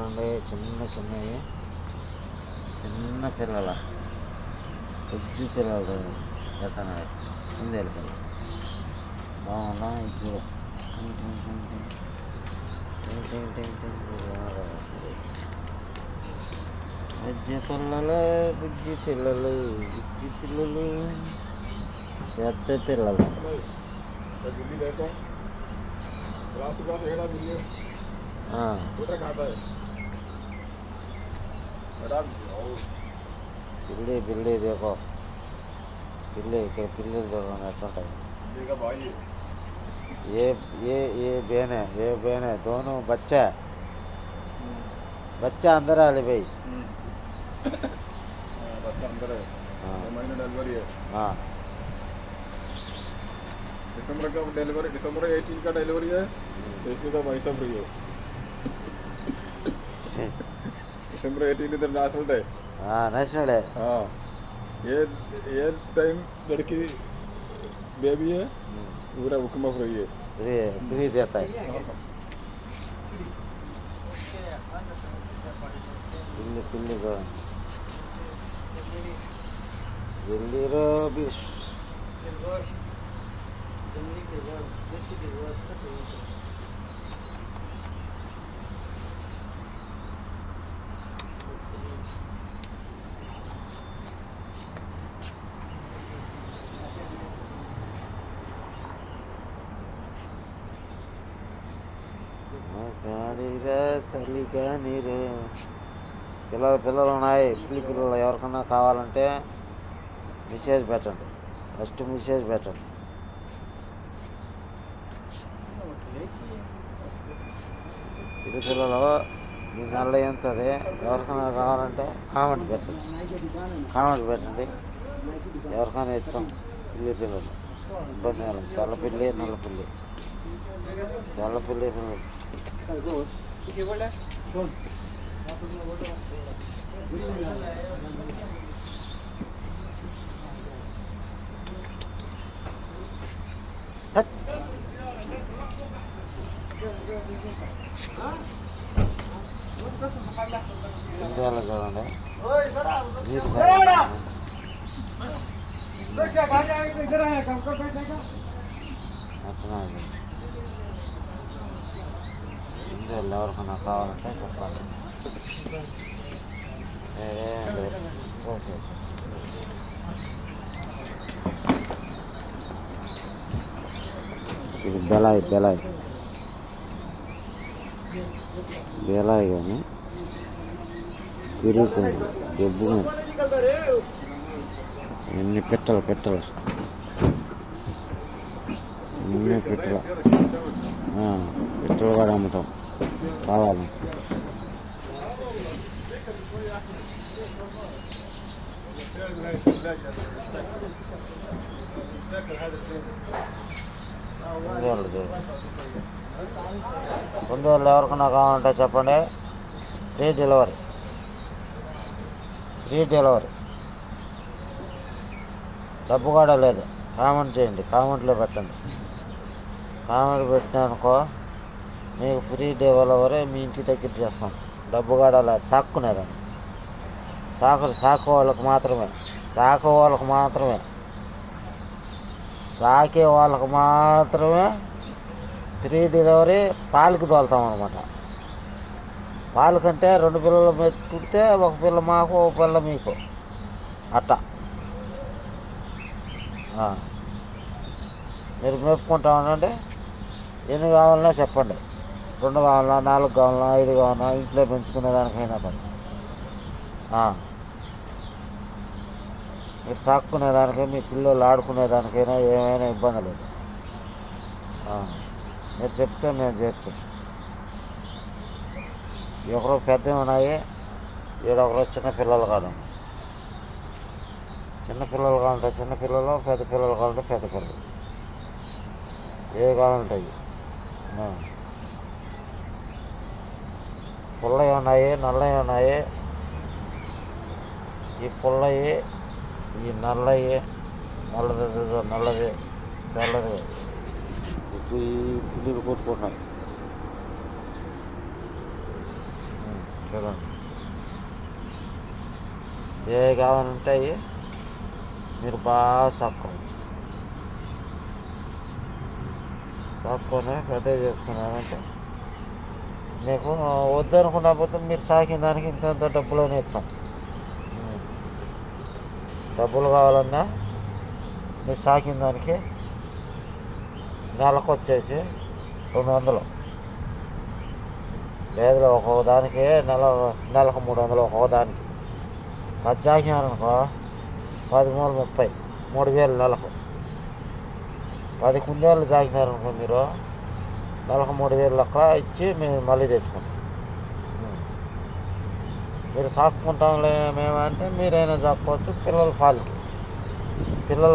చూడండి, చిన్నవి చిన్న పిల్లల బుజ్జి పిల్లలు ఎత్తనాయి కుందేలు పిల్లలు బాగున్నా. ఇప్పుడు బుజ్జి పిల్లలు బుజ్జి పిల్లలు పెద్ద పిల్లలు. పిల్లి देखो పిల్లి ఇక్కడ పిల్లలు చూడండి ఎట్లుంటాయి. ये बहन है दोनों बच्चा अंदर आले भाई. बच्चा अंदर है. महीने डिलीवरी है. हाँ दिसंबर का डिलीवरी, दिसंबर 18 का डिलीवरी है. इसमें का पैसा फ्री है. दिसंबर 18 इधर नेशनल डे. हाँ नेशनल है. हाँ ये टाइम लड़की बेबी है पूरा हुक्म फ्री है. फ्री देता है. पिल्ली को दिल्ली रो भी చలిగా నీరు. పిల్లలు ఉన్నాయి. పిల్లలు ఎవరికన్నా కావాలంటే మెసేజ్ పెట్టండి. ఫస్ట్ మెసేజ్ పెట్టండి. పిల్లలు మీ నెల ఎంతది ఎవరికైనా కావాలంటే కామెంట్ పెట్టండి. ఎవరికైనా ఇస్తాం. పిల్లలు ఇబ్బంది కాదు. తెల్ల పిల్లి నల్ల పిల్లి ఇండియాలో చూడండి ఇండియాలో ఎవరికైనా కావాలంటే చెప్పాలి. ఇది బెలాయి కానీ తిరుగుతుంది దెబ్బు. ఎన్ని పెట్టలు ఎన్ని పెట్టలు కూడా అమ్ముతాం కావాలి. కుందేళ్ళు ఎవరికన్నా కావాలంటే చెప్పండి. Free delivery. డబ్బు కూడా లేదు. కామెంట్ చేయండి. కామెంట్లో పెట్టండి. కామెంట్ పెట్టినానుకో మీకు ఫ్రీ డెలివరీ మీ ఇంటి దగ్గర చేస్తాం. డబ్బు కూడా లేదు. సాక్కునేదాన్ని సాకు వాళ్ళకి మాత్రమే. సాకే వాళ్ళకి మాత్రమే ఫ్రీ డెలివరీ. పాలకి తోలుతాం అనమాట. పాలు కంటే 2 పిల్లలు పుడితే ఒక పిల్ల మాకు ఒక పిల్ల మీకు అట్టా మీరు మేపుకుంటా ఉండండి. ఎన్ని కావాలన్నా చెప్పండి. 2 కావాలన్నా 4 కావాలన్నా 5 కావాలన్నా ఇంట్లో పెంచుకునే దానికైనా పని. మీరు సాక్కునేదానికై మీ పిల్లలు ఆడుకునేదానికైనా ఏమైనా ఇబ్బంది లేదు. మీరు చెప్తే మేము చేర్చాం. ఒకరు పెద్దవి ఉన్నాయి, ఒకరు చిన్నపిల్లలు కాదు. చిన్నపిల్లలు కావాలంటే చిన్నపిల్లలు, పెద్ద పిల్లలు కావాలంటే పెద్ద పిల్లలు. ఏ కావాలంటాయి. పుల్లవి ఉన్నాయి, నల్లవి ఉన్నాయి. ఈ పుల్లవి, ఈ నల్లవి, నల్లది తెల్లది ఈ పిల్లలు కొట్టుకుంటున్నాయి. చూడండి, ఏ కావాలంటే అవి మీరు బాగా సాక్కోవచ్చు. సాక్కొని పెద్ద చేసుకున్నారంటే మీకు వద్దనుకున్నప్పుడు మీరు సాకిన దానికి ఇంత డబ్బులోనే ఇచ్చాం. డబ్బులు కావాలన్నా మీరు సాకిన దానికి నెలకు వచ్చేసి 200. లేదు ఒక్కొక్క దానికి నెలకు 300 ఒక్కొక్క దానికి. 10 సాకినారనుకో 10 మూలు 30, 3000 నెలకు. 10 కుందేళ్ళు సాకినారనుకో మీరు నెలకు 3000 లెక్క ఇచ్చి మేము మళ్ళీ తెచ్చుకుంటాం. మీరు సాక్కుంటాంలే మేమంటే మీరైనా సాక్కోవచ్చు. పిల్లల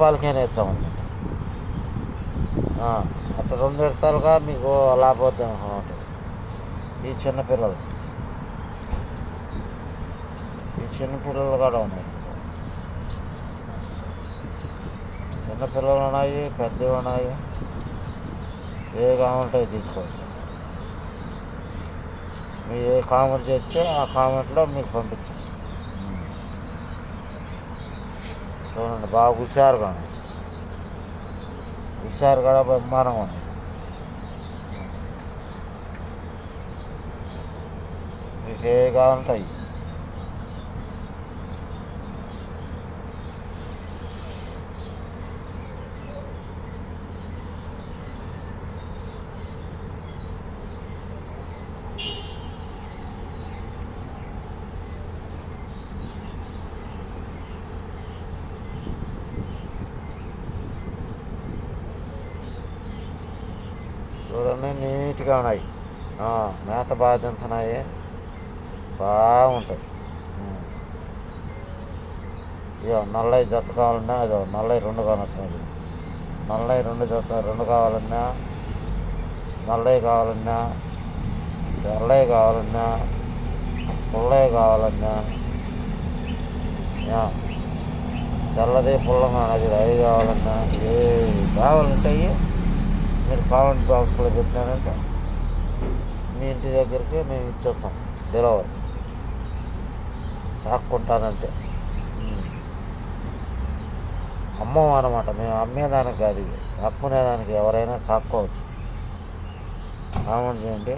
పాలకైనా ఇచ్చామన్నమాట. అట్లా 2 విడతలుగా మీకు లాభోద్యం ఉంటుంది. ఈ చిన్నపిల్లలు కూడా ఉన్నాయి. చిన్నపిల్లలు ఉన్నాయి, పెద్దవి ఉన్నాయి. ఏ కామెంట్ తీసుకోవచ్చు. మీరు ఏ కామెంట్ చేస్తే ఆ కామెంట్లో మీకు పంపించాం. చూడండి, బాగా హుషారుగా కూడా బ్రహ్మాండంగా ఉంది. మీకు ఏ కావాలంటే అవి. చూడండి, నీట్గా ఉన్నాయి. మేత బాగా తింటున్నాయి, బాగుంటాయి. ఇదో నల్లయి జత కావాలన్నా అదో నల్లయి 2 కావాలంటున్నది. నల్లయి 2 కావాలన్నా, నల్లయి కావాలన్నా, తెల్లయి కావాలన్నా, పుల్లయి కావాలన్నా, తెల్లది పుల్లగా అది 5 కావాలన్నా, ఏ కావాలంటే మీరు కామెంట్ బాక్స్లో పెట్టినారంటే మీ ఇంటి దగ్గరికి మేము ఇచ్చొస్తాం. డెలివరీ సాక్కుంటానంటే అమ్మం అన్నమాట. మేము అమ్మేదానికి కాదు, ఇది సాక్కునేదానికి. ఎవరైనా సాక్కోవచ్చు. కామెంట్ చేయండి.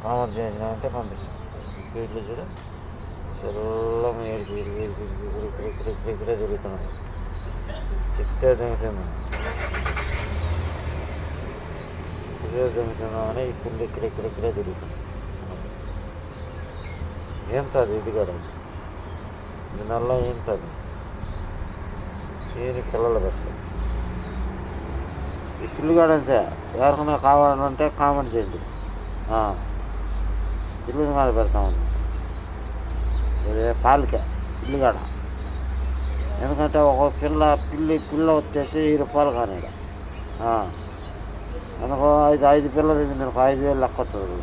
కామెంట్ చేసినామంటే పంపిస్తాం. వీటిలో చూడ చెల్లం ఇక్కడే తిరుగుతున్నాం. చెప్తే తిరుగుతున్నాం. తిరుగుతున్నామని ఇప్పుడు ఇక్కడే తిరుగుతున్నాం. ఏంటది ఇది కూడా? ఇది నల్ల ఏంటది? దీని పిల్లలు పెడతాయి. ఈ పిల్లిగాడు అంతే. ఎవరికైనా కావాలంటే కామెంట్ చేయండి. పిల్లిని కాడ పెడతామన్నమాట. ఇది పాలకే పిల్లిగాడ. ఎందుకంటే ఒక పిల్ల వచ్చేసి 1000 రూపాయలు కానీ అందుకో 5 పిల్లలు ఇది మీకు 5000 లెక్క వస్తుంది.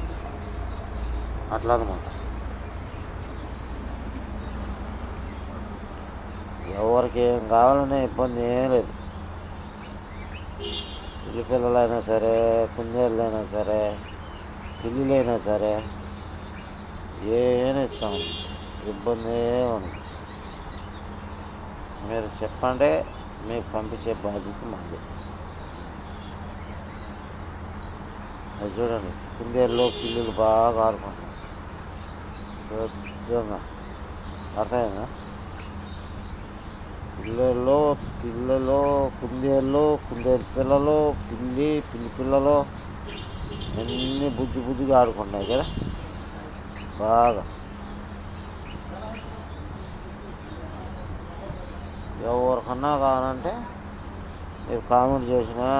అట్లా అనమాట. ఎవరికి ఏం కావాలనే ఇబ్బంది ఏం లేదు. పిల్లి పిల్లలైనా సరే, కుందేళ్ళైనా సరే, పిల్లులైనా సరే ఏమైనా ఇచ్చాము. ఇబ్బంది ఏమని మీరు చెప్పండి, మీకు పంపించే బాధ్యత మాది. అది చూడండి, కుందేళ్ళు పిల్లులు బాగా ఆడుకుంటాయి. శుద్ధంగా అర్థమైందా? పిల్లలు, కుందేళ్ళు పిల్లలు, పిల్లి పిల్లలు అన్నీ బుజ్జిగా ఆడుకుంటున్నాయి కదా బాగా. ఎవరికన్నా కావాలంటే మీరు కామెంట్ చేసినా,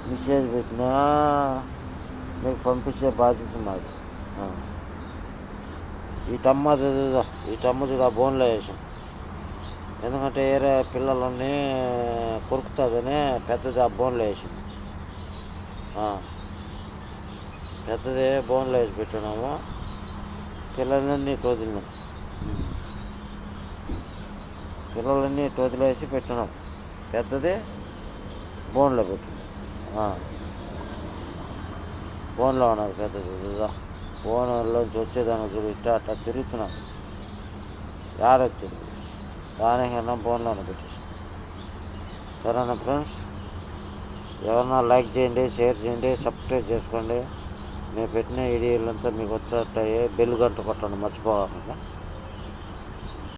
మెసేజ్ పెట్టినా మీకు పంపించే బాధ్యత మాది. ఈ టమ్మ చూడ బోన్లో వేసాం. ఎందుకంటే వేరే పిల్లలని కొరుకుతుందని పెద్దది ఆ బోన్లో వేసాం. పెద్దది బోన్లో వేసి పెట్టినాము. పిల్లలన్నీ వదిలినాం. పిల్లలన్నీ వదిలేసి పెట్టినాం. పెద్దది బోన్లో పెట్టినాం. బోన్లో ఉన్నది పెద్దది. ఫోన్లోంచి వచ్చేదాన్ని చూడు ఇట్లా అట్లా తిరుగుతున్నాను. యాడొచ్చింది దానికన్నా ఫోన్లోనే పెట్టేసి. సరేనా ఫ్రెండ్స్, ఎవరన్నా లైక్ చేయండి, షేర్ చేయండి, సబ్స్క్రైబ్ చేసుకోండి. నేను పెట్టిన వీడియోలంతా మీకు వచ్చేటట్టు బెల్ గంట కొట్టండి మర్చిపోకుండా.